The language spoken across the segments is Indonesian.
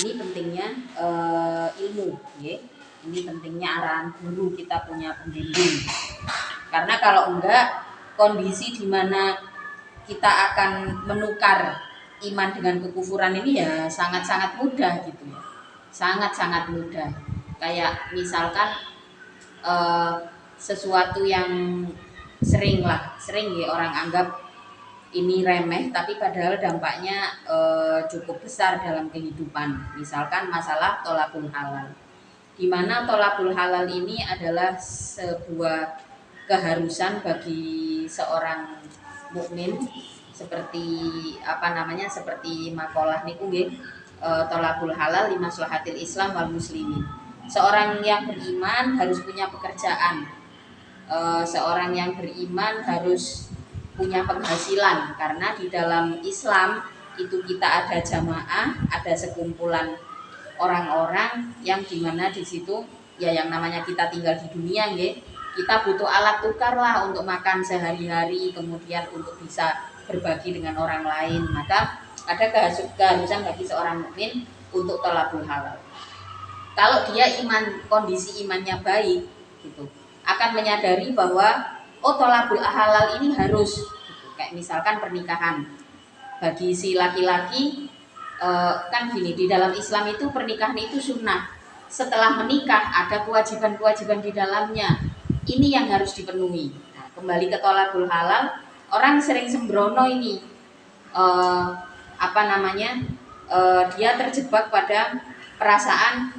Ini pentingnya ilmu, ya. Ini pentingnya arahan guru, kita punya pembimbing. Karena kalau enggak, kondisi di mana kita akan menukar iman dengan kekufuran ini ya sangat-sangat mudah gitu ya. Sangat-sangat mudah. Kayak misalkan sesuatu yang sering ya orang anggap ini remeh, tapi padahal dampaknya cukup besar dalam kehidupan. Misalkan masalah tholaqul halal, di mana tholaqul halal ini adalah sebuah keharusan bagi seorang mukmin, seperti seperti makalah niku nggih, tholaqul halal limaslahatil Islam wal muslimin. Seorang yang beriman harus punya pekerjaan, seorang yang beriman harus punya penghasilan, karena di dalam Islam itu kita ada jamaah, ada sekumpulan orang-orang yang dimana di situ ya yang namanya kita tinggal di dunia nggih, kita butuh alat tukar lah untuk makan sehari-hari, kemudian untuk bisa berbagi dengan orang lain. Maka ada keharusan bagi seorang mukmin untuk tholaqul halal. Kalau dia kondisi imannya baik gitu, akan menyadari bahwa tholaqul halal ini harus gitu. Kayak misalkan pernikahan bagi si laki-laki, kan gini, di dalam Islam itu pernikahan itu sunnah. Setelah menikah ada kewajiban-kewajiban di dalamnya, ini yang harus dipenuhi. Nah, kembali ke tholaqul halal, orang sering sembrono ini, dia terjebak pada perasaan,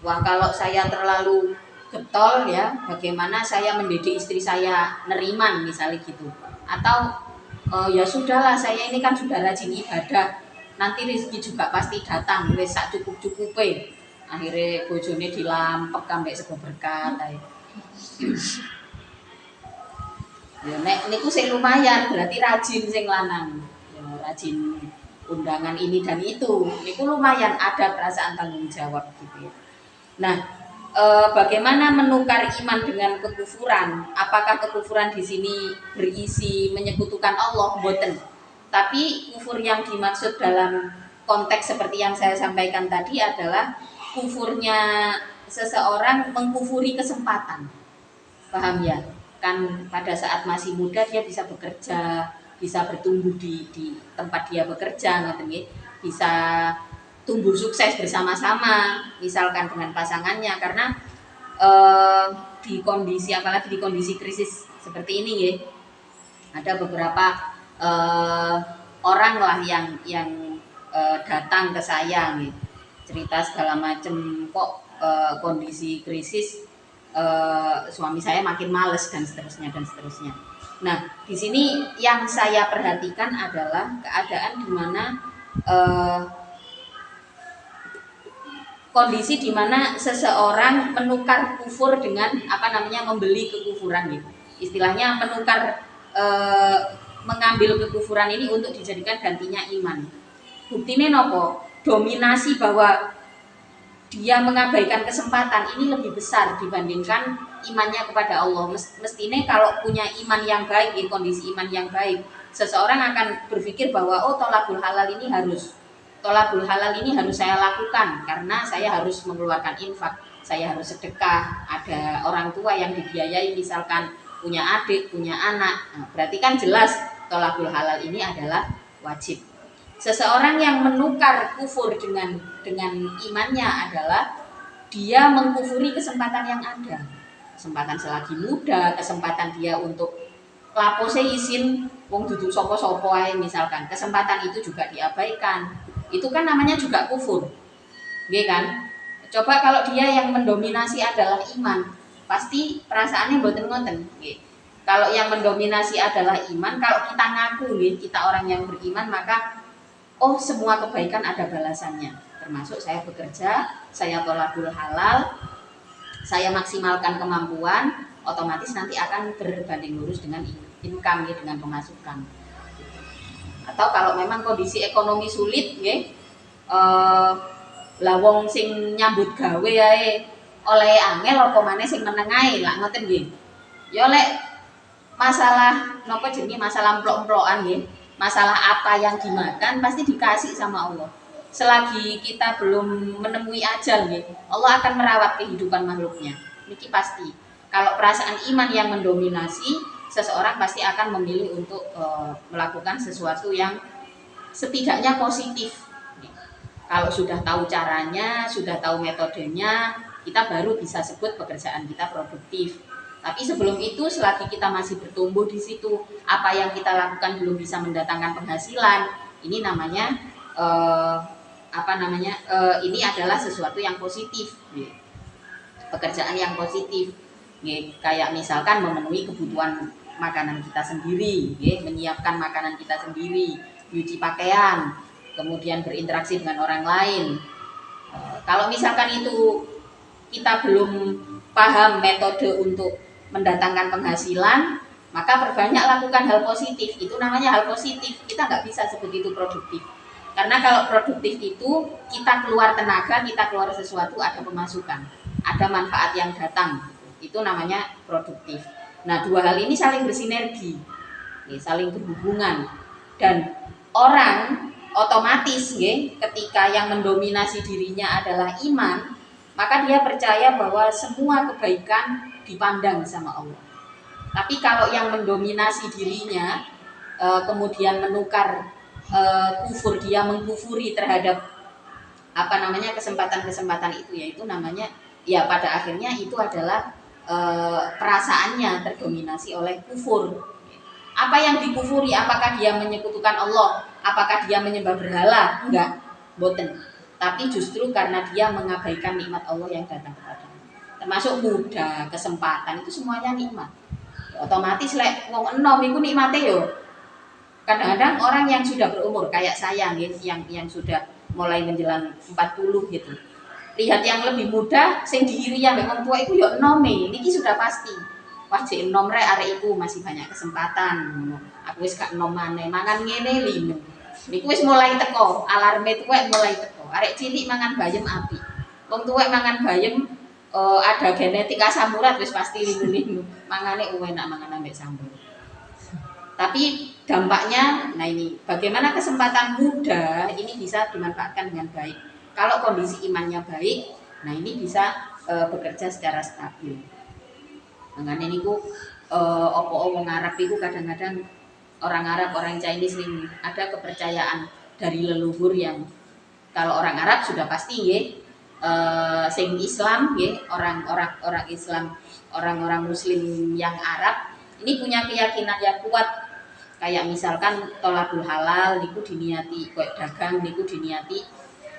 wah kalau saya terlalu getol ya, bagaimana saya mendidik istri saya neriman misalnya gitu. Atau ya sudahlah, saya ini kan sudah rajin ibadah, nanti rezeki juga pasti datang, wis sak cukup-cukupe. Akhirnya bojone dilampek ambek sego berkat ae. Ya nek niku sing lumayan, berarti rajin sing lanang. Ya rajin undangan ini dan itu. Niku lumayan ada perasaan tanggung jawab gitu ya. Nah, bagaimana menukar iman dengan kekufuran? Apakah kekufuran di sini berisi menyekutukan Allah? Boten. Tapi kufur yang dimaksud dalam konteks seperti yang saya sampaikan tadi adalah kufurnya seseorang mengkufuri kesempatan. Paham ya? Kan pada saat masih muda dia bisa bekerja, bisa bertumbuh di tempat dia bekerja, bisa tumbuh sukses bersama-sama, misalkan dengan pasangannya, karena di kondisi, apalagi di kondisi krisis seperti ini ya, ada beberapa orang lah yang datang ke saya nih, cerita segala macam, kok kondisi krisis, suami saya makin males dan seterusnya dan seterusnya. Nah, di sini yang saya perhatikan adalah keadaan di mana kondisi di mana seseorang menukar kufur dengan membeli kekufuran gitu. Istilahnya menukar, mengambil kekufuran ini untuk dijadikan gantinya iman. Buktinya nopo? Dominasi bahwa dia mengabaikan kesempatan ini lebih besar dibandingkan imannya kepada Allah. Mestinya kalau punya iman yang baik, kondisi iman yang baik, seseorang akan berpikir bahwa tholaqul halal ini harus saya lakukan, karena saya harus mengeluarkan infak, saya harus sedekah, ada orang tua yang dibiayai, misalkan punya adik, punya anak. Nah, berarti kan jelas tholaqul halal ini adalah wajib. Seseorang yang menukar kufur dengan imannya adalah dia mengkufuri kesempatan yang ada, kesempatan selagi muda, kesempatan dia untuk lapose izin wong dudu sopo-sopo ae misalkan, kesempatan itu juga diabaikan. Itu kan namanya juga kufur, nggih kan? Coba kalau dia yang mendominasi adalah iman, pasti perasaannya mboten ngoten, nggih. Kalau yang mendominasi adalah iman, kalau kita ngaku nggih, kita orang yang beriman, maka semua kebaikan ada balasannya, termasuk saya bekerja, saya tholaqul halal, saya maksimalkan kemampuan, otomatis nanti akan berbanding lurus dengan income, dengan pemasukan. Atau kalau memang kondisi ekonomi sulit, lah wong sing nyambut gawe ae oleh angel apa maneh sing meneng ae lah ngoten nggih. Ya lek masalah napa jenenge, masalah emplok-emplokan nggih, masalah apa yang dimakan pasti dikasih sama Allah. selagi kita belum menemui ajal nggih, Allah akan merawat kehidupan makhluknya. Niki pasti. Kalau perasaan iman yang mendominasi, seseorang pasti akan memilih untuk melakukan sesuatu yang setidaknya positif. Kalau sudah tahu caranya, sudah tahu metodenya, kita baru bisa sebut pekerjaan kita produktif. Tapi sebelum itu, selagi kita masih bertumbuh di situ, apa yang kita lakukan belum bisa mendatangkan penghasilan, ini namanya ini adalah sesuatu yang positif, pekerjaan yang positif. Kayak misalkan memenuhi kebutuhan makanan kita sendiri, menyiapkan makanan kita sendiri, nyuci pakaian, kemudian berinteraksi dengan orang lain. Kalau misalkan itu kita belum paham metode untuk mendatangkan penghasilan, maka perbanyak lakukan hal positif. Itu namanya hal positif. Kita nggak bisa sebut itu produktif. Karena kalau produktif itu kita keluar tenaga, kita keluar sesuatu, ada pemasukan, ada manfaat yang datang. Itu namanya produktif. Nah, dua hal ini saling bersinergi, saling berhubungan, dan orang otomatis ketika yang mendominasi dirinya adalah iman, maka dia percaya bahwa semua kebaikan dipandang sama Allah. Tapi kalau yang mendominasi dirinya kemudian menukar kufur, dia mengkufuri terhadap kesempatan-kesempatan itu, yaitu namanya pada akhirnya itu adalah perasaannya terdominasi oleh kufur. Apa yang dikufuri? Apakah dia menyekutukan Allah? Apakah dia menyembah berhala? Enggak, boten. Tapi justru karena dia mengabaikan nikmat Allah yang datang kepadanya. Termasuk muda, kesempatan, itu semuanya nikmat. Otomatis wong enom iku nikmate yo. Kadang-kadang orang yang sudah berumur kayak saya yang sudah mulai menjelang 40 gitu. Lihat yang lebih muda sing diiri ya wong tua iku yo enome, niki sudah pasti. Wah jek enom rek arek iku masih banyak kesempatan. Aku wis gak enom maneh, mangan ngene lho. Niku wis mulai teko, alarme tuwek mulai teko. Arek cilik mangan bayem api. Wong tuwek mangan bayem ada genetik asam urat wis pasti linu-linu. Mangane enak mangan ambek sambel. Tapi dampaknya, nah ini bagaimana kesempatan muda ini bisa dimanfaatkan dengan baik. Kalau kondisi imannya baik, nah ini bisa bekerja secara stabil. Makanya niku opo-opo wong Arab itu kadang-kadang orang Arab, orang Chinese ini ada kepercayaan dari leluhur yang kalau orang Arab sudah pasti sing Islam orang Islam, orang-orang Muslim yang Arab ini punya keyakinan yang kuat. Kayak misalkan tolakul halal niku diniati kayak dagang niku diniati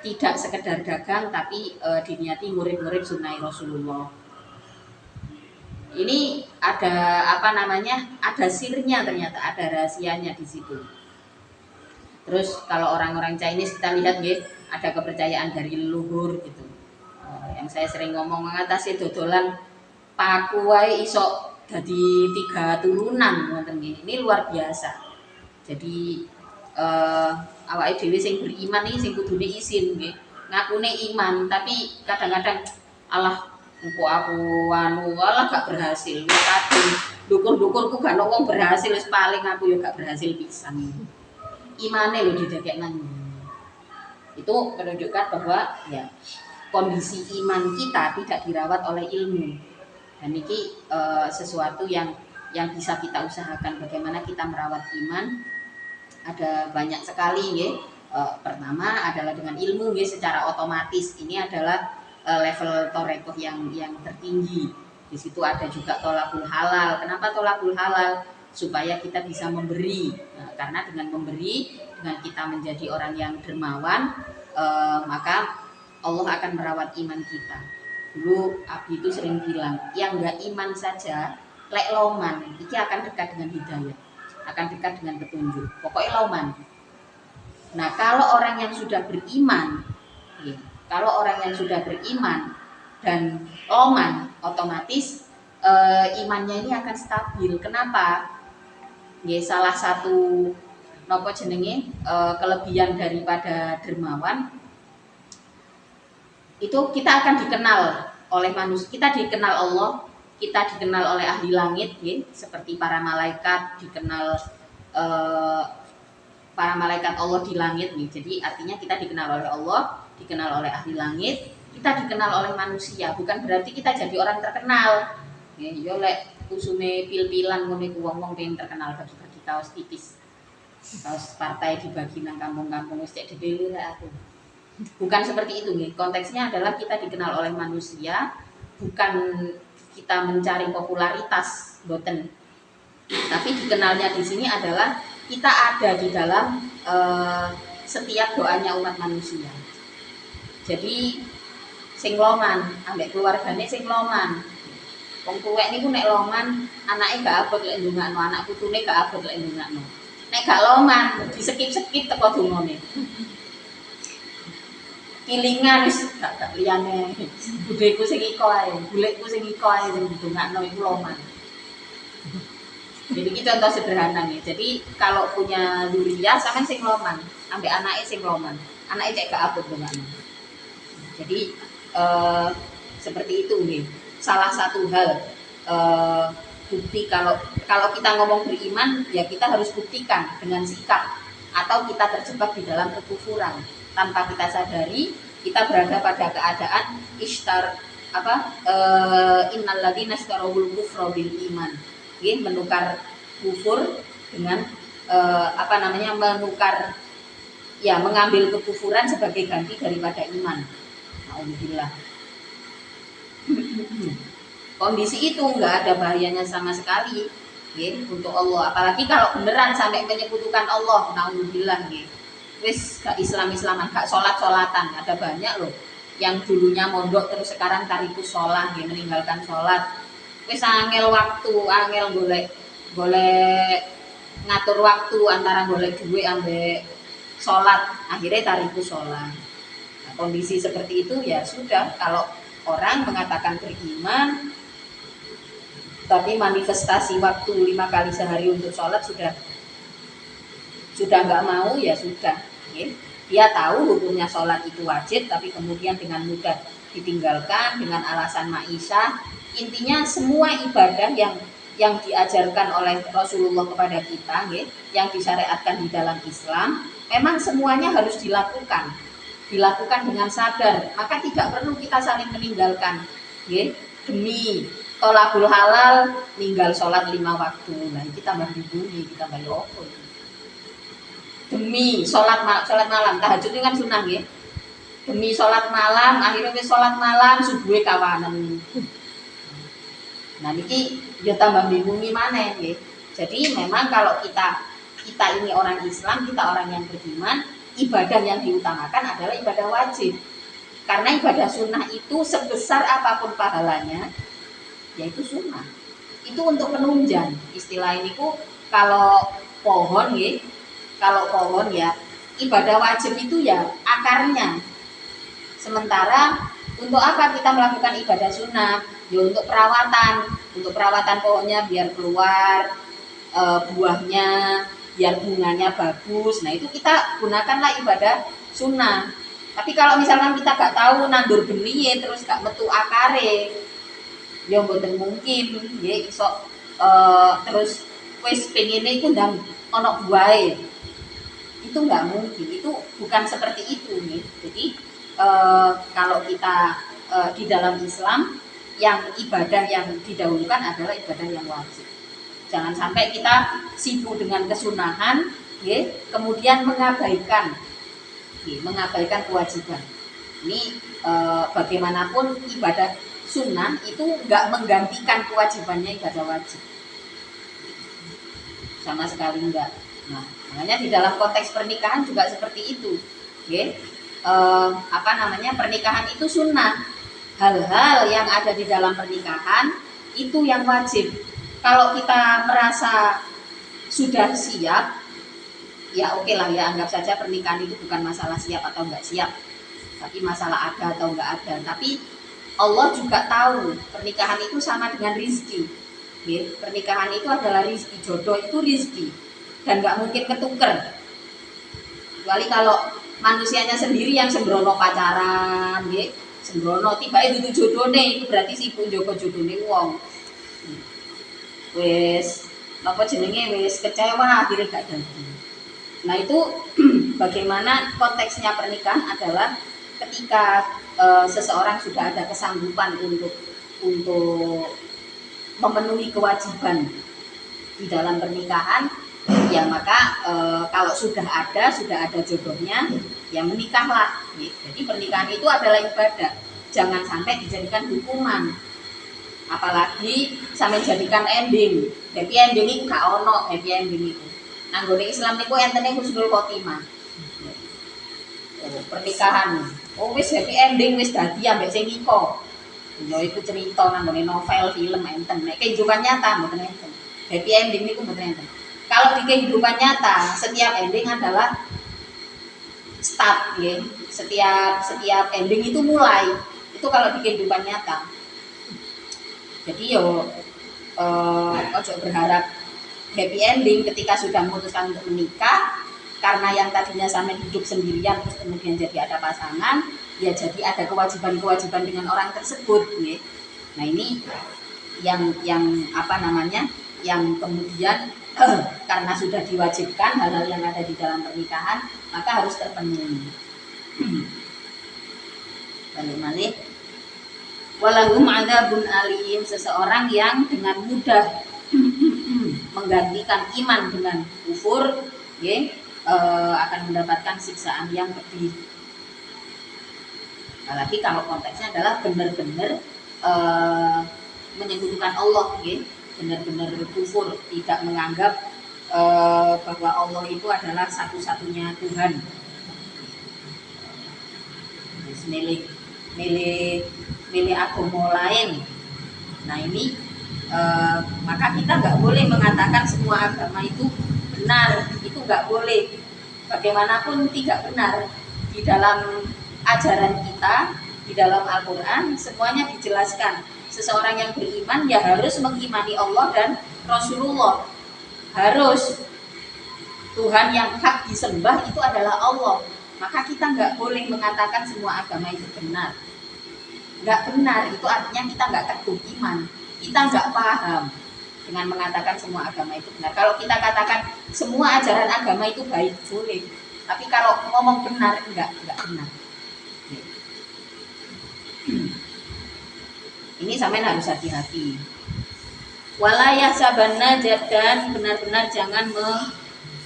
tidak sekedar dagang tapi diniati murid-murid sunnah Rasulullah. Ini ada ada sirnya, ternyata ada rahasianya di situ. Terus kalau orang-orang Chinese kita lihat ada kepercayaan dari leluhur gitu. Yang saya sering ngomong mengatasi dodolan paku wae iso jadi 3 turunan ngoten nggih. Ini luar biasa. Jadi awake dhewe sing beriman iki sing kudune isin nggih. Ngakune iman tapi kadang-kadang Allah engko aku gak berhasil. Wis kadung dukur-dukurku gak ono wong berhasil wis paling aku yo gak berhasil pisan. Imane lho didekekna. Itu menunjukkan bahwa kondisi iman kita tidak dirawat oleh ilmu. Dan ini sesuatu yang bisa kita usahakan bagaimana kita merawat iman. Ada banyak sekali pertama adalah dengan ilmu secara otomatis. Ini adalah level torekoh yang tertinggi. Di situ ada juga tolakul halal. Kenapa tolakul halal? Supaya kita bisa memberi. Nah, karena dengan memberi, dengan kita menjadi orang yang dermawan, maka Allah akan merawat iman kita. Dulu Abi itu sering bilang, yang enggak iman saja, lek loman, iki akan dekat dengan hidayah, akan dekat dengan petunjuk. Pokoknya loman. Nah, kalau orang yang sudah beriman, dan loman, otomatis imannya ini akan stabil. Kenapa? Salah satu kelebihan daripada dermawan itu kita akan dikenal oleh manusia, kita dikenal Allah, kita dikenal oleh ahli langit seperti para malaikat, dikenal para malaikat Allah di langit nih. Jadi artinya kita dikenal oleh Allah, dikenal oleh ahli langit, kita dikenal oleh manusia. Bukan berarti kita jadi orang terkenal. Ya lek usume pil-pilan ngono iku wong-wong pengen terkenal bagi-bagi kaos tipis. Kaos partai dibagi nang kampung-kampung wis cek didele aku. Bukan seperti itu nih. Konteksnya adalah kita dikenal oleh manusia, bukan kita mencari popularitas, boten. Tapi dikenalnya di sini adalah kita ada di dalam setiap doanya umat manusia. Jadi sing loman, ambek keluargane sing loman. Wong tuwek niku nek loman, anake gak abot lek ndongakno, anak putune gak abot lek ndongakno. Nek gak loman, disekip-sekip teko dongane. Kilingan wis gak liyane. Budheku sing iko ae, bulekku sing iko ae sing ndongakno iku loman. Jadi itu contoh sederhana nih. Jadi kalau punya duriya sampean sing loman, ambek anake sing loman. Anake cek gak abot dongakno. Jadi seperti itu nih. Salah satu hal bukti kalau kita ngomong beriman ya kita harus buktikan dengan sikap atau kita terjebak di dalam kekufuran tanpa kita sadari kita berada pada keadaan innal ladzina istarabul kufra bil iman. Menukar kufur dengan menukar ya mengambil kekufuran sebagai ganti daripada iman. Alhamdulillah. Kondisi itu enggak ada bahayanya sama sekali untuk Allah, apalagi kalau beneran sampai menyekutukan Allah. Alhamdulillah wis gak Islam-Islaman, gak sholat-sholatan. Ada banyak loh yang dulunya mondok terus sekarang tarikus sholat, meninggalkan sholat. Wis angel waktu, angel golek ngatur waktu antara golek duit ambek sholat, akhirnya tarikus sholat. Nah, kondisi seperti itu ya sudah, kalau orang mengatakan beriman tapi manifestasi waktu 5 kali sehari untuk sholat sudah nggak mau, ya sudah. Dia tahu hukumnya sholat itu wajib, tapi kemudian dengan mudah ditinggalkan dengan alasan ma'isyah. Intinya semua ibadah yang diajarkan oleh Rasulullah kepada kita, yang disyariatkan di dalam Islam, memang semuanya harus dilakukan dengan sadar. Maka tidak perlu kita saling meninggalkan, demi tolakul halal ninggal sholat 5 waktu. Nah kita tambah dibunyi, kita tambah opo. Demi sholat malam, tahajud itu kan sunnah, demi sholat malam, akhirnya sholat malam subuh kawanan. Nah niki ya tambah bingungi mana ya. Jadi memang kalau kita ini orang Islam, kita orang yang beriman, ibadah yang diutamakan adalah ibadah wajib. Karena ibadah sunnah itu sebesar apapun pahalanya, yaitu sunnah. Itu untuk penunjang. Istilah ini kalau pohon ya ibadah wajib itu ya akarnya. Sementara untuk apa kita melakukan ibadah sunnah? Ya untuk perawatan pohonnya biar keluar buahnya, biar bunganya bagus. Nah itu kita gunakanlah ibadah sunnah. Tapi kalau misalkan kita gak tahu nandur benih terus gak metu akare, ya mboten mungkin, iso terus wis pengine iku ndang ana buahe. Itu nggak mungkin, itu bukan seperti itu nih. Jadi kalau kita di dalam Islam, yang ibadah yang didahulukan adalah ibadah yang wajib. Jangan sampai kita sibuk dengan kesunahan, kemudian mengabaikan kewajiban. Ini bagaimanapun ibadah sunnah itu nggak menggantikan kewajibannya ibadah wajib, sama sekali enggak. Nah, makanya di dalam konteks pernikahan juga seperti itu, pernikahan itu sunnah. Hal-hal yang ada di dalam pernikahan itu yang wajib. Kalau kita merasa sudah siap, ya oke lah ya, anggap saja pernikahan itu bukan masalah siap atau enggak siap, tapi masalah ada atau enggak ada. Tapi Allah juga tahu pernikahan itu sama dengan rizki. Pernikahan itu adalah rizki, jodoh itu rizki, dan enggak mungkin ketuker. Kecuali kalau manusianya sendiri yang sembrono pacaran, sembrono tiba itu jodohnya, itu berarti sibuk njogo jodohnya wong. Wes, apa jenenge wes kecewa akhirnya gak jadi. Nah itu bagaimana konteksnya pernikahan adalah ketika seseorang sudah ada kesanggupan untuk memenuhi kewajiban di dalam pernikahan, ya maka kalau sudah ada jodohnya, ya menikahlah. Jadi pernikahan itu adalah ibadah, jangan sampai dijadikan hukuman. Apalagi sampai jadikan ending. Happy ending itu gak ono happy ending itu. Nanggone Islam niku entene husnul khotimah. Pernikahan. Oh wis happy ending wis dadi ambek sing iko. Ya iku cerita nanggone novel, film enten. Nek kehidupan nyata mboten enten. Happy ending niku mboten enten. Kalau di kehidupan nyata, setiap ending adalah start ya. Setiap ending itu mulai. Itu kalau di kehidupan nyata. Jadi yo ojo berharap happy ending ketika sudah memutuskan untuk menikah, karena yang tadinya sampai hidup sendirian terus kemudian jadi ada pasangan, ya jadi ada kewajiban-kewajiban dengan orang tersebut ya. Nah ini yang apa namanya, yang kemudian karena sudah diwajibkan hal-hal yang ada di dalam pernikahan maka harus terpenuhi. Balik-balik, walahum adzabun alim, seseorang yang dengan mudah menggantikan iman dengan kufur, ya, akan mendapatkan siksaan yang pedih. Apalagi kalau konteksnya adalah benar-benar menyekutukan Allah, ya, benar-benar kufur, tidak menganggap bahwa Allah itu adalah satu-satunya Tuhan. Milik agama lain. Nah ini maka kita nggak boleh mengatakan semua agama itu benar, itu nggak boleh. Bagaimanapun tidak benar. Di dalam ajaran kita, di dalam Al-Quran semuanya dijelaskan. Seseorang yang beriman ya harus mengimani Allah dan Rasulullah. Harus Tuhan yang hak disembah itu adalah Allah. Maka kita nggak boleh mengatakan semua agama itu benar. Nggak benar, itu artinya kita nggak teguh iman. Kita nggak paham dengan mengatakan semua agama itu benar. Kalau kita katakan semua ajaran agama itu baik, boleh. Tapi kalau ngomong benar, enggak benar. Ini sampean harus hati-hati. Walayah sabanna, dan benar-benar jangan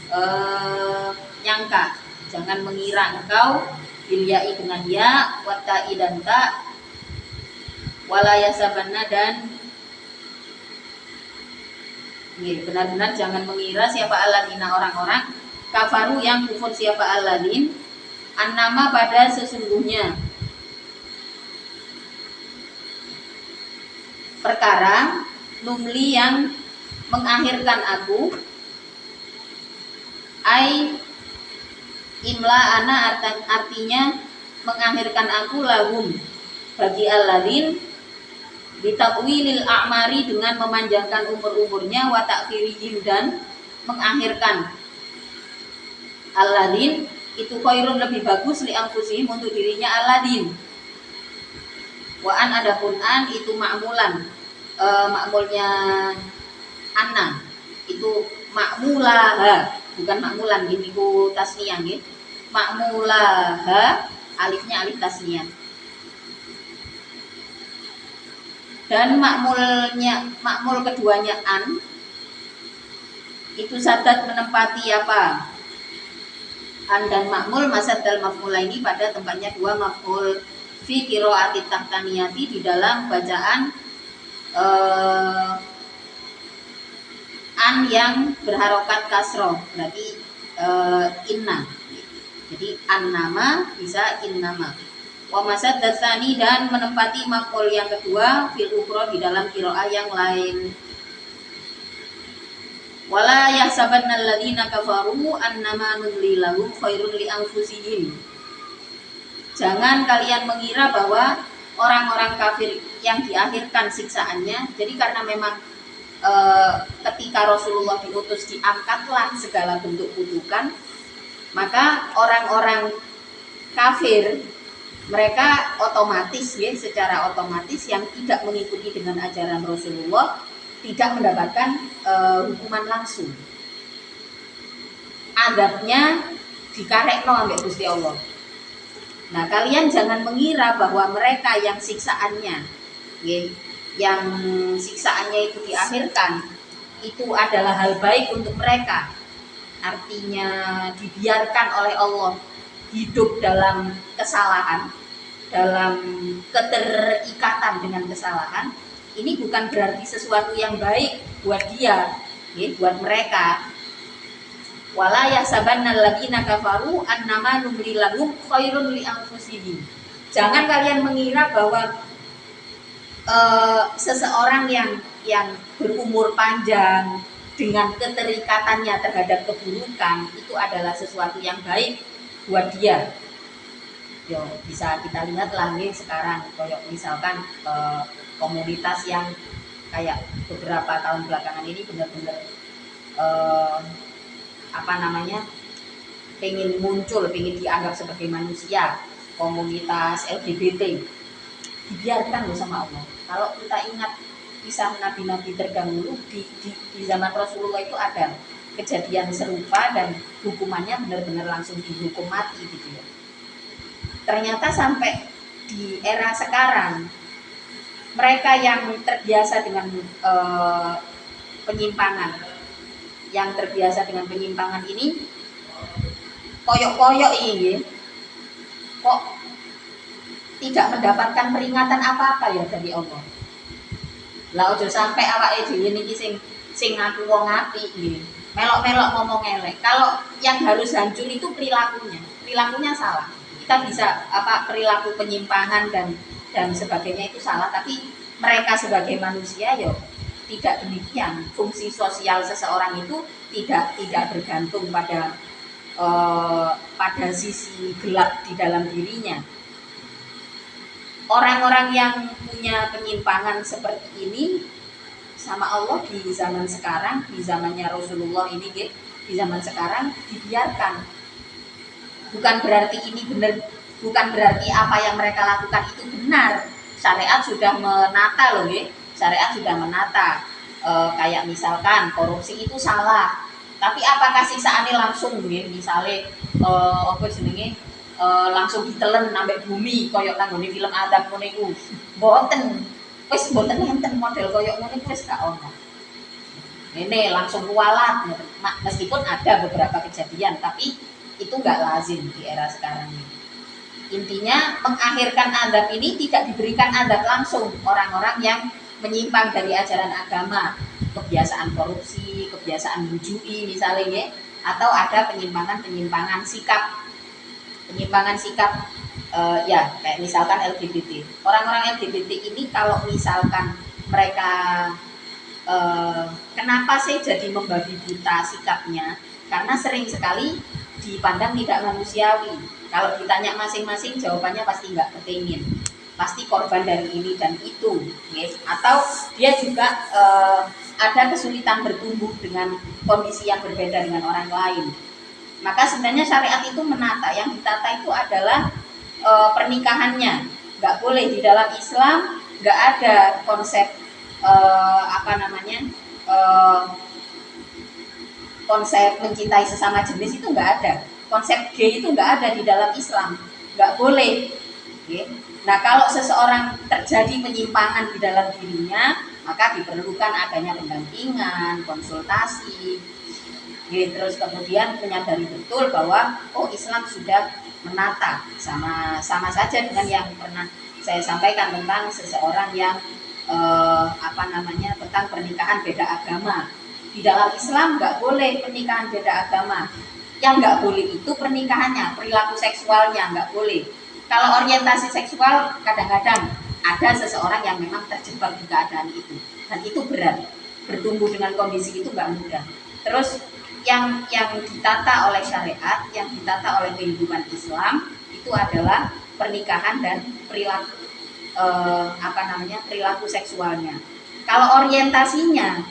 menyangka, jangan mengira engkau bilyai dengan ya, watai dan ta, walayah sabanna, dan benar-benar jangan mengira siapa aladina, orang-orang kafaru yang kufur, siapa aladin annama, pada sesungguhnya perkara numli yang mengakhirkan aku, ai imla ana, artinya mengakhirkan aku, lahum bagi aladin, bitakwilil a'mari, dengan memanjangkan umur-umurnya, wa ta'khirihim, dan mengakhirkan aladin itu khairun, lebih bagus, li anfusihim, untuk dirinya aladin. Wa an, adapun an itu makmulan, makmulnya anna itu makmulaha, bukan makmulan ini ku tasniyah nggih. Makmulaha, alifnya alif tasniyah. Dan makmul keduanya an itu sadat menempati apa? An dan makmul masad dal maf'ul ini pada tempatnya dua maf'ul fi qira'ati tahtaniyati, di dalam bacaan an yang berharokat kasroh, berarti inna. Jadi an nama bisa in nama. Wa masad dasani, dan menempati maf'ul yang kedua fil ukhra, di dalam qira'ah yang lain. Wala yahsabanna alladziina kafaru annama numli lahum khairun li anfusihim. Jangan kalian mengira bahwa orang-orang kafir yang diakhirkan siksaannya, jadi karena memang ketika Rasulullah diutus diangkatlah segala bentuk kutukan, maka orang-orang kafir mereka otomatis ya, secara otomatis yang tidak mengikuti dengan ajaran Rasulullah tidak mendapatkan hukuman langsung. adabnya dikarekno ambek Gusti Allah. Nah, kalian jangan mengira bahwa mereka yang siksaannya, yang siksaannya itu diakhirkan, itu adalah hal baik untuk mereka. Artinya dibiarkan oleh Allah hidup dalam kesalahan, dalam keterikatan dengan kesalahan. Ini bukan berarti sesuatu yang baik buat dia, buat mereka. Wala yahsabanna alladziina kafaru annama numli lahum khairun li anfusihim. Jangan kalian mengira bahwa seseorang yang berumur panjang dengan keterikatannya terhadap keburukan itu adalah sesuatu yang baik buat dia. Yo, bisa kita lihat lagi sekarang kayak misalkan komunitas yang kayak beberapa tahun belakangan ini benar-benar pengen muncul, pengen dianggap sebagai manusia, komunitas LGBT dibiarkan loh sama Allah. Kalau kita ingat kisah nabi-nabi terdahulu di zaman Rasulullah itu ada kejadian serupa dan hukumannya benar-benar langsung dihukum mati gitu ya. Ternyata sampai di era sekarang mereka yang terbiasa dengan penyimpangan, yang terbiasa dengan penyimpangan ini koyok-koyok ini kok tidak mendapatkan peringatan apa-apa ya dari Allah. Lah ojo sampai awake dhewe niki sing ngaku wong apik nggih. Melok-melok ngomong elek. Kalau yang harus hancur itu perilakunya. Perilakunya salah. Kita bisa perilaku penyimpangan dan sebagainya itu salah, tapi mereka sebagai manusia yo tidak demikian. Fungsi sosial seseorang itu tidak bergantung pada sisi gelap di dalam dirinya. Orang-orang yang punya penyimpangan seperti ini sama Allah di zaman sekarang, di zamannya Rasulullah ini, di zaman sekarang dibiarkan. Bukan berarti ini benar, bukan berarti apa yang mereka lakukan itu benar. Syariat sudah menata loh, syariat sudah menata. Kayak misalkan korupsi itu salah, tapi apakah siksaannya langsung, misalnya langsung ditelen nambah bumi koyok nanggone film adab ngono iku. Mboten. Wis mboten enten model koyok ngono iku wis gak ono. Ini langsung kualat. Meskipun ada beberapa kejadian, tapi itu enggak lazim di era sekarang ini. Intinya mengakhirkan adab ini tidak diberikan adab langsung orang-orang yang menyimpang dari ajaran agama, kebiasaan korupsi, kebiasaan menjui misalnya, atau ada penyimpangan sikap ya kayak misalkan LGBT. Orang-orang LGBT ini kalau misalkan mereka kenapa sih jadi membabi buta sikapnya? Karena sering sekali dipandang tidak manusiawi. Kalau ditanya masing-masing jawabannya pasti nggak kepingin, pasti korban dari ini dan itu, atau dia juga ada kesulitan bertumbuh dengan kondisi yang berbeda dengan orang lain. Maka sebenarnya syariat itu menata, yang ditata itu adalah pernikahannya. Nggak boleh di dalam Islam, nggak ada konsep konsep mencintai sesama jenis itu nggak ada. Konsep gay itu nggak ada di dalam Islam, nggak boleh. Nah kalau seseorang terjadi penyimpangan di dalam dirinya, maka diperlukan adanya pendampingan, konsultasi. Terus kemudian menyadari betul bahwa Islam sudah menata, sama saja dengan yang pernah saya sampaikan tentang seseorang yang tentang pernikahan beda agama. Di dalam Islam nggak boleh pernikahan beda agama. Yang nggak boleh itu pernikahannya, perilaku seksualnya nggak boleh. Kalau orientasi seksual kadang-kadang ada seseorang yang memang terjebak di keadaan itu, dan itu berat. Bertumbuh dengan kondisi itu nggak mudah. Terus yang ditata oleh syariat, yang ditata oleh kehidupan Islam itu adalah pernikahan dan perilaku perilaku seksualnya. Kalau orientasinya,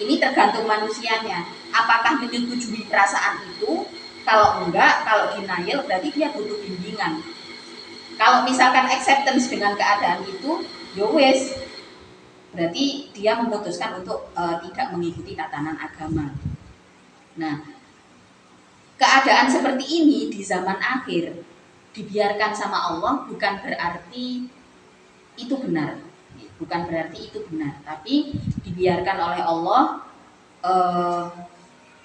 ini tergantung manusianya. Apakah menyetujui perasaan itu? Kalau enggak, kalau denial berarti dia butuh bimbingan. Kalau misalkan acceptance dengan keadaan itu, wes, berarti dia memutuskan untuk tidak mengikuti tatanan agama. Nah, keadaan seperti ini di zaman akhir dibiarkan sama Allah bukan berarti itu benar, bukan berarti itu benar, tapi dibiarkan oleh Allah eh,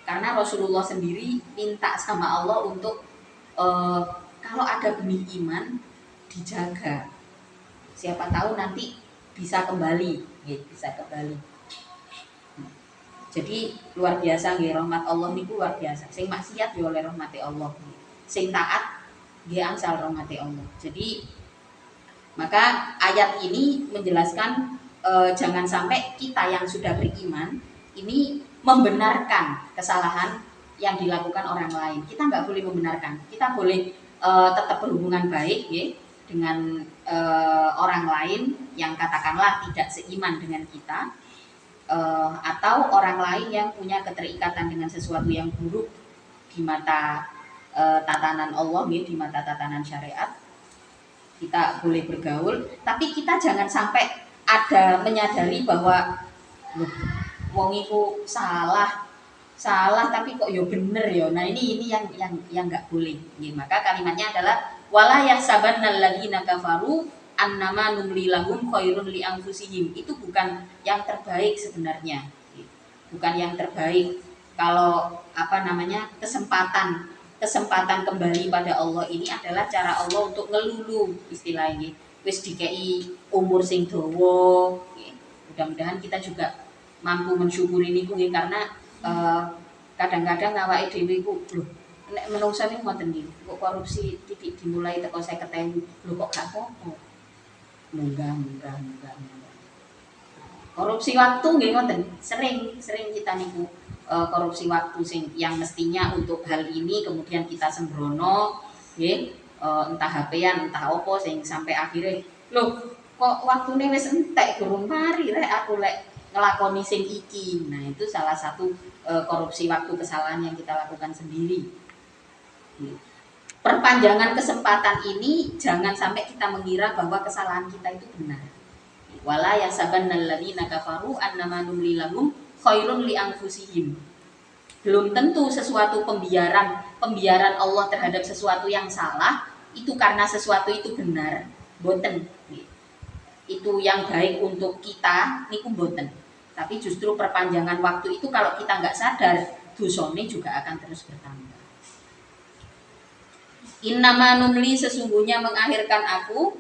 karena Rasulullah sendiri minta sama Allah untuk kalau ada benih iman dijaga, siapa tahu nanti bisa kembali, bisa kembali. Jadi luar biasa nggih, rahmat Allah niku luar biasa. Sing maksiat ya oleh rahmati Allah, sing taat nggih angsal rahmati Allah. Jadi maka ayat ini menjelaskan jangan sampai kita yang sudah beriman ini membenarkan kesalahan yang dilakukan orang lain. Kita nggak boleh membenarkan. Kita boleh tetap berhubungan baik ya, dengan orang lain yang katakanlah tidak seiman dengan kita, atau orang lain yang punya keterikatan dengan sesuatu yang buruk di mata tatanan Allah ya, di mata tatanan syariat. Kita boleh bergaul, tapi kita jangan sampai ada menyadari bahwa loh, wong iku salah tapi kok yo bener yo. Nah ini yang nggak boleh. Ya, maka kalimatnya adalah wala yahsabannal ladzina kafaru annama numli lahum khairun li anfusihim. Itu bukan yang terbaik sebenarnya. Bukan yang terbaik kalau kesempatan kembali pada Allah ini adalah cara Allah untuk ngelulu istilahnya. Wis dikei umur sing dawa. Mudah-mudahan kita juga mampu mensyukuri niku karena kadang-kadang awake dhewe iku lho nek menungsa niku ngoten nggih, kok korupsi titik dimulai teko 50.000 lho kok gak apa-apa. Munggah. Korupsi waktu nggih ngoten, sering kita niku korupsi waktu sing yang mestinya untuk hal ini kemudian kita sembrono nggih, entah HP-an entah opo sing sampai akhirnya loh kok waktune wis entek durung mari rek aku lek ngelakoni sing iki. Nah itu salah satu korupsi waktu, kesalahan yang kita lakukan sendiri. Perpanjangan kesempatan ini jangan sampai kita mengira bahwa kesalahan kita itu benar. Wala yahsabannal ladzina kafaru annama numli lahum khairun li anfusihim. Belum tentu sesuatu pembiaran Allah terhadap sesuatu yang salah itu karena sesuatu itu benar, boten. Itu yang baik untuk kita niku boten. Tapi justru perpanjangan waktu itu kalau kita nggak sadar, dosane juga akan terus bertambah. Innama numli sesungguhnya mengakhirkan aku.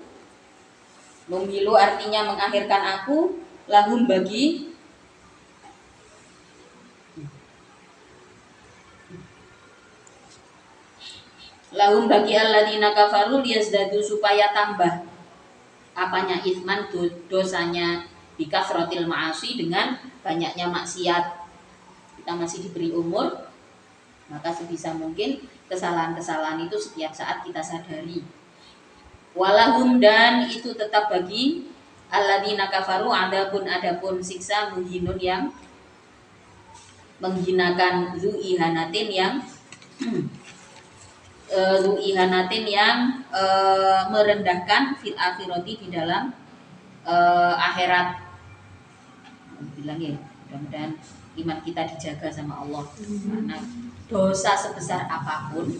Numhilu artinya mengakhirkan aku, lahum bagi alladzina kafaru liyazdadu supaya tambah apanya itsman dosanya bikasratil ma'asi dengan banyaknya maksiat. Kita masih diberi umur, maka sebisa mungkin kesalahan-kesalahan itu setiap saat kita sadari. Walahum dan itu tetap bagi alladzina kafaru adapun siksa muhinun yang menghinakan zu ihanatin yang merendahkan fil akhirati di dalam akhirat. Bilang ya, mudah-mudahan iman kita dijaga sama Allah. Karena dosa sebesar apapun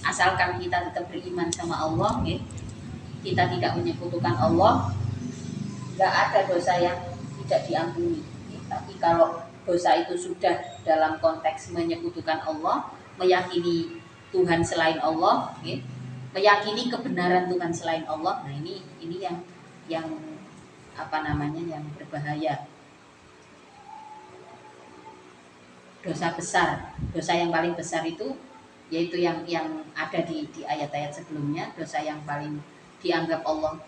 asalkan kita tetap beriman sama Allah, kita tidak menyekutukan Allah, nggak ada dosa yang tidak diampuni. Tapi kalau dosa itu sudah dalam konteks menyekutukan Allah, meyakini Tuhan selain Allah, meyakini kebenaran Tuhan selain Allah, nah ini yang yang berbahaya. Dosa besar, dosa yang paling besar itu yaitu yang ada di ayat-ayat sebelumnya. Dosa yang paling dianggap Allah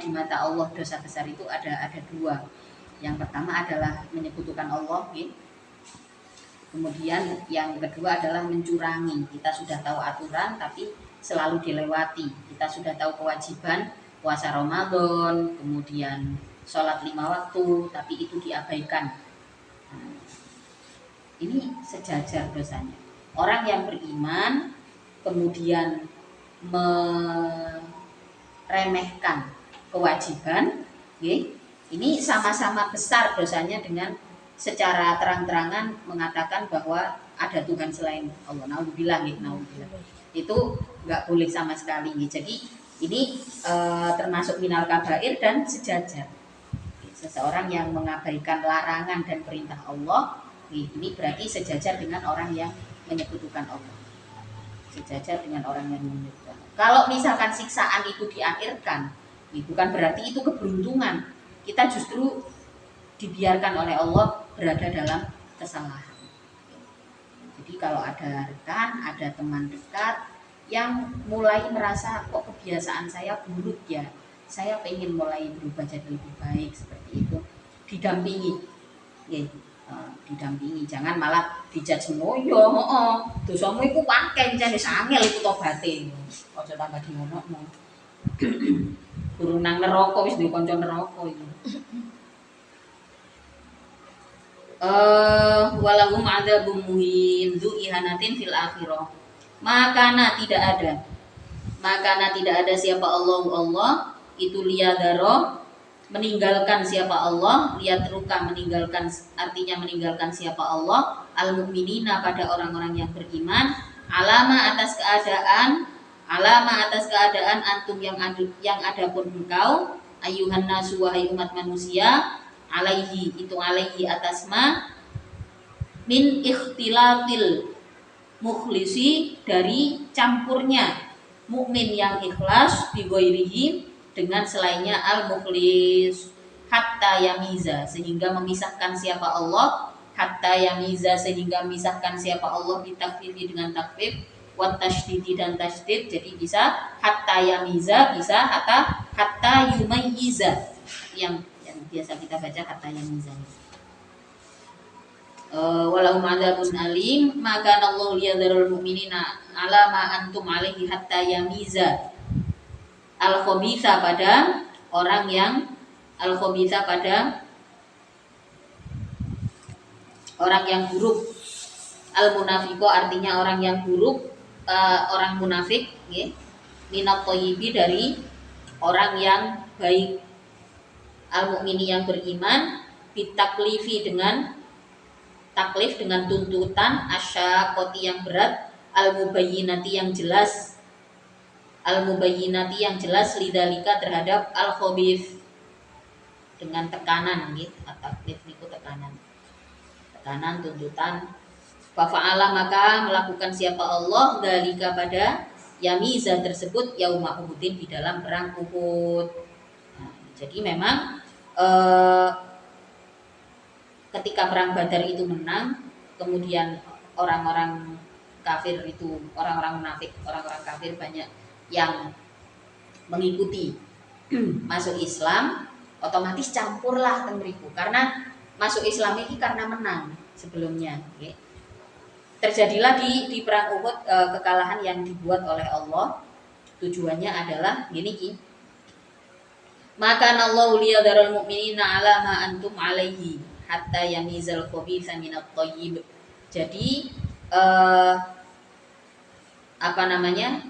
di mata Allah dosa besar itu ada dua. Yang pertama adalah menyekutukan Allah, kemudian yang kedua adalah mencurangi. Kita sudah tahu aturan tapi selalu dilewati. Kita sudah tahu kewajiban puasa Ramadan, kemudian sholat 5 waktu tapi itu diabaikan. Ini sejajar dosanya. Orang yang beriman kemudian meremehkan kewajiban, ini sama-sama besar dosanya dengan secara terang-terangan mengatakan bahwa ada Tuhan selain Allah. Naudzubillah nih, naudzubillah. Itu nggak boleh sama sekali. Jadi ini termasuk minal kabair dan sejajar. Seseorang yang mengabaikan larangan dan perintah Allah, ini berarti sejajar dengan orang yang menyekutukan Allah. Sejajar dengan orang yang menyekutukan. Kalau misalkan siksaan itu diakhirkan, bukan berarti itu keberuntungan. Kita justru dibiarkan oleh Allah berada dalam kesalahan. Jadi kalau ada rekan, ada teman dekat yang mulai merasa kok kebiasaan saya buruk ya, saya pengen mulai berubah jadi lebih baik seperti itu, didampingi, ya, didampingi, jangan malah dijudge moyo, dosamu iku pakai jane sangel iku tobaté, aja tambah dionokno. Guru nang neraka wis duwe kanca neraka iku. Walahum adzabum muhin dzu ihanatin fil akhirah. Makana tidak ada siapa Allah itu liyadaro meninggalkan siapa Allah, liyatruka meninggalkan artinya meninggalkan siapa Allah al mukminina pada orang-orang yang beriman alama atas keadaan antum yang ada pun engkau ayuhan nasu wahai umat manusia alaihi atas ma min ikhtilatil mukhlisi dari campurnya mukmin yang ikhlas bigoirihi dengan selainnya al mukhlis hatta yamiza sehingga memisahkan siapa Allah sehingga memisahkan siapa Allah bitakfifi dengan takfif wat tasydidi dan tasydid jadi bisa hatta yamiza bisa hatta yumayyiza yang biasa kita baca hatta yamiza. Walahum adzabun alim maka Allah liyadharul mu'minina ala ma antum alaihi hatta yamiza al khabitha pada orang yang buruk al munafiqo artinya orang yang buruk orang munafik nggih minat thayyibi dari orang yang baik al mukmini yang beriman bitaklifi dengan taklif dengan tuntutan asyaqoti yang berat al mubayyinati yang jelas lidzalika terhadap al khabith dengan tekanan gitu taklif niku tekanan tuntutan fa fa'ala maka melakukan siapa Allah dzalika pada yamiza tersebut yauma uhudin di dalam perang Uhud. Nah, jadi memang ketika perang Badar itu menang, kemudian orang-orang kafir itu, orang-orang munafik, orang-orang kafir banyak yang mengikuti masuk Islam, otomatis campurlah teng mriku karena masuk Islam ini karena menang sebelumnya. Okay. Terjadilah di perang Uhud kekalahan yang dibuat oleh Allah. Tujuannya adalah gini ki. Maka Allahu liyadharul mu'minina ala ma antum alaihi hatta yamizal khabitha minat thayyib. Jadi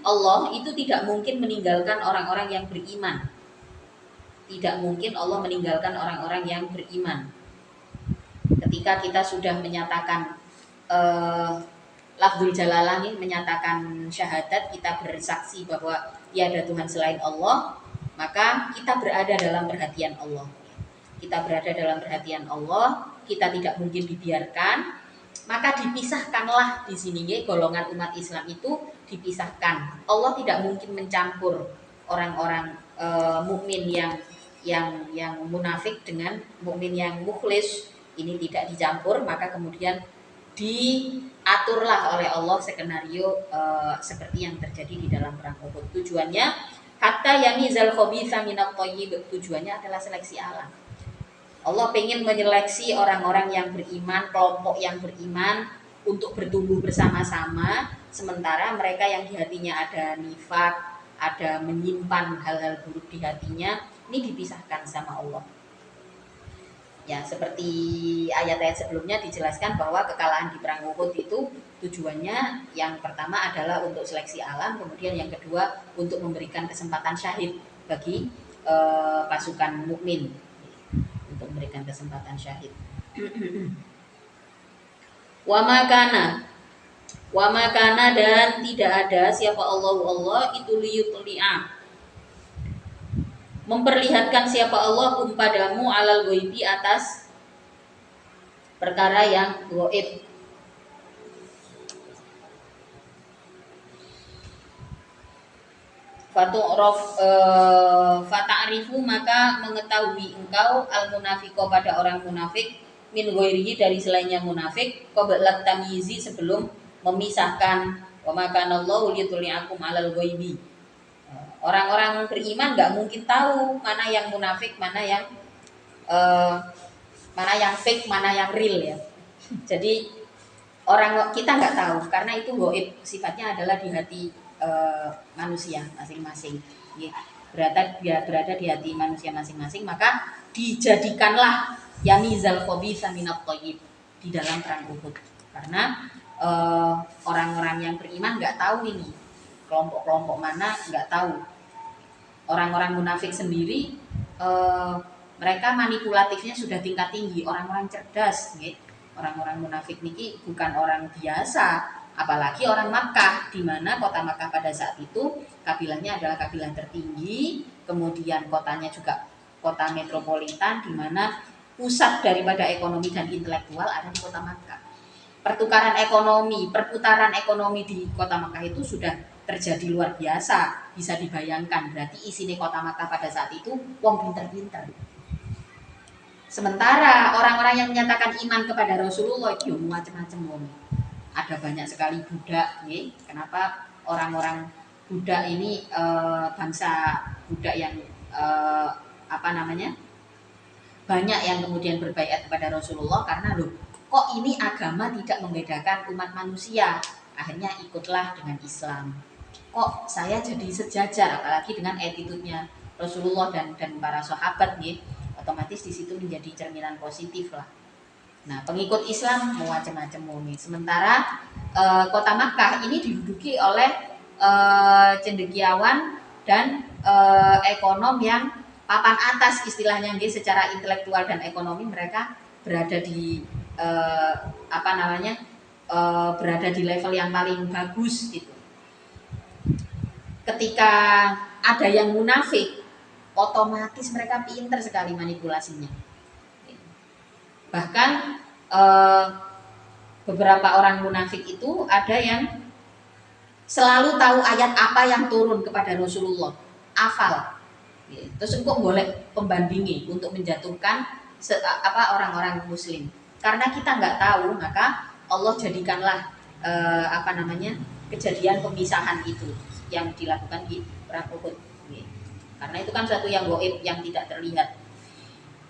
Allah itu tidak mungkin meninggalkan orang-orang yang beriman. Tidak mungkin Allah meninggalkan orang-orang yang beriman. Ketika kita sudah menyatakan lafzul jalalah ini menyatakan syahadat, kita bersaksi bahwa tiada Tuhan selain Allah, maka kita berada dalam perhatian Allah. Kita berada dalam perhatian Allah, kita tidak mungkin dibiarkan, maka dipisahkanlah di sini golongan umat Islam itu dipisahkan. Allah tidak mungkin mencampur orang-orang mukmin yang munafik dengan mukmin yang mukhlis, ini tidak dicampur, maka kemudian diaturlah oleh Allah skenario seperti yang terjadi di dalam perang Uhud. Tujuannya hatta yamizal khabitha minat thayyib, tujuannya adalah seleksi alam. Allah pengen menyeleksi orang-orang yang beriman, kelompok yang beriman untuk bertumbuh bersama-sama, sementara mereka yang di hatinya ada nifak, ada menyimpan hal-hal buruk di hatinya, ini dipisahkan sama Allah. Ya, seperti ayat-ayat sebelumnya dijelaskan bahwa kekalahan di perang Uhud itu tujuannya yang pertama adalah untuk seleksi alam, kemudian yang kedua untuk memberikan kesempatan syahid bagi pasukan mukmin. Untuk memberikan kesempatan syahid. Wa makana Wa makana dan tidak ada siapa Allah itu liyutli'a memperlihatkan siapa Allah padamu alal ghaibi atas perkara yang gaib. Fata'rifu maka mengetahui engkau al munafiqo pada orang munafik min ghairihi dari selainnya munafik qabla tamyizi sebelum memisahkan wa makanallahu liyutli'akum alal ghaibi. Orang-orang beriman nggak mungkin tahu mana yang munafik, eh, mana yang fake, mana yang real ya. Jadi orang kita nggak tahu karena itu gaib, sifatnya adalah di hati manusia masing-masing. Berada di hati manusia masing-masing, maka dijadikanlah yamizal khabitha minat thayyib di dalam perang Uhud. Karena orang-orang yang beriman nggak tahu ini kelompok-kelompok mana, nggak tahu. Orang-orang munafik sendiri mereka manipulatifnya sudah tingkat tinggi, orang-orang cerdas, gitu. Orang-orang munafik niki bukan orang biasa, apalagi orang Makkah, di mana kota Makkah pada saat itu kabilahnya adalah kabilah tertinggi, kemudian kotanya juga kota metropolitan, di mana pusat daripada ekonomi dan intelektual ada di kota Makkah. Perputaran ekonomi di kota Makkah itu sudah terjadi luar biasa, bisa dibayangkan. Berarti isinya kota Makkah pada saat itu wong pinter-pinter. Sementara orang-orang yang menyatakan iman kepada Rasulullah itu macam-macam wong. Ada banyak sekali budak, nih. Kenapa orang-orang budak ini bangsa budak yang banyak yang kemudian berbaiat kepada Rasulullah karena loh kok ini agama tidak membedakan umat manusia, akhirnya ikutlah dengan Islam. Kok saya jadi sejajar, apalagi dengan attitude-nya Rasulullah dan para sahabat, nih. Otomatis di situ menjadi cerminan positif lah. Nah, pengikut Islam macam-macam mumi. Sementara kota Makkah ini diduduki oleh cendekiawan dan ekonom yang papan atas istilahnya, secara intelektual dan ekonomi mereka berada di berada di level yang paling bagus gitu. Ketika ada yang munafik, otomatis mereka pinter sekali manipulasinya. Bahkan beberapa orang munafik itu ada yang selalu tahu ayat apa yang turun kepada Rasulullah, hafal. Terus kok boleh pembandingi untuk menjatuhkan orang-orang Muslim. Karena kita nggak tahu, maka Allah jadikanlah kejadian pemisahan itu yang dilakukan di perang Uhud. Karena itu kan suatu yang gaib, yang tidak terlihat.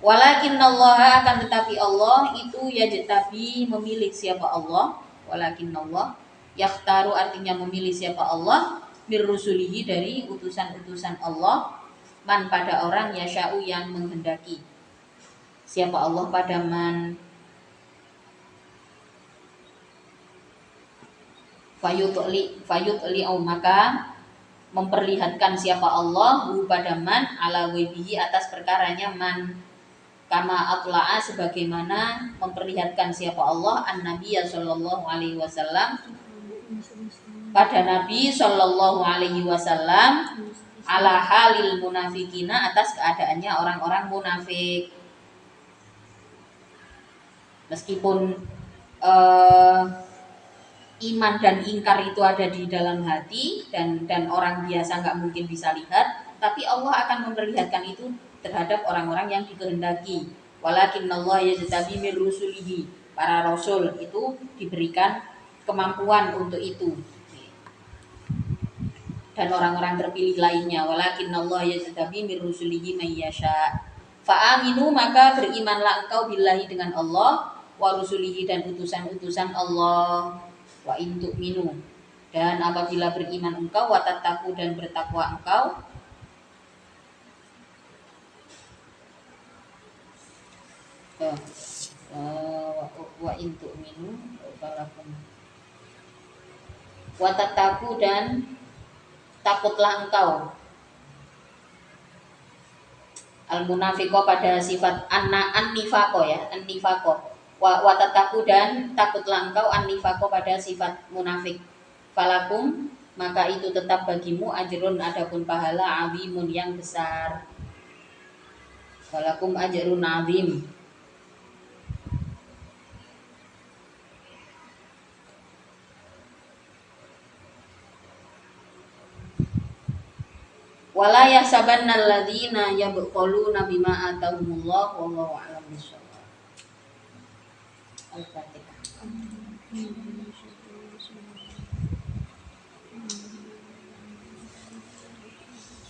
Walakinnallaha, akan tetapi Allah itu yajtabi, memilih siapa Allah. Walakinnallah yakhtaru, artinya memilih siapa Allah, mirrusulihi, dari utusan-utusan Allah, man, pada orang, yasha'u, yang menghendaki. Siapa Allah pada man, fayutli'u, maka memperlihatkan siapa Allah pada man ala ghaibihi, atas perkaranya man, kama atla'a, sebagaimana memperlihatkan siapa Allah an-nabiy sallallahu alaihi wasallam pada Nabi sallallahu alaihi wasallam ala halil munafikina, atas keadaannya orang-orang munafik. Meskipun iman dan ingkar itu ada di dalam hati dan orang biasa nggak mungkin bisa lihat, tapi Allah akan memperlihatkan itu terhadap orang-orang yang dikehendaki. Walakinnallaha yajtabi min rusulihi, para rasul itu diberikan kemampuan untuk itu. Dan orang-orang terpilih lainnya, walakinnallaha yajtabi min rusulihi may yasha. Fa aminu, maka berimanlah engkau billahi, dengan Allah, wa rusulihi, dan utusan-utusan Allah. Wa in tu'minu, dan apabila beriman engkau, wa tattaqu, dan bertakwa engkau, wa in tu'minu wa tattaqu, dan takutlah engkau, al munafiqo, pada sifat an-nifaqo ya, an-nifaqo, Watataku dan takutlah engkau annifaqo pada sifat munafik. Falakum maka itu tetap bagimu ajrun adapun pahala azimun yang besar. Falakum ajrun azim. Wala yahsabanna alladzina yabqaluna bima atahumullah wallahu a'lam bishawab. Al-Fatihah.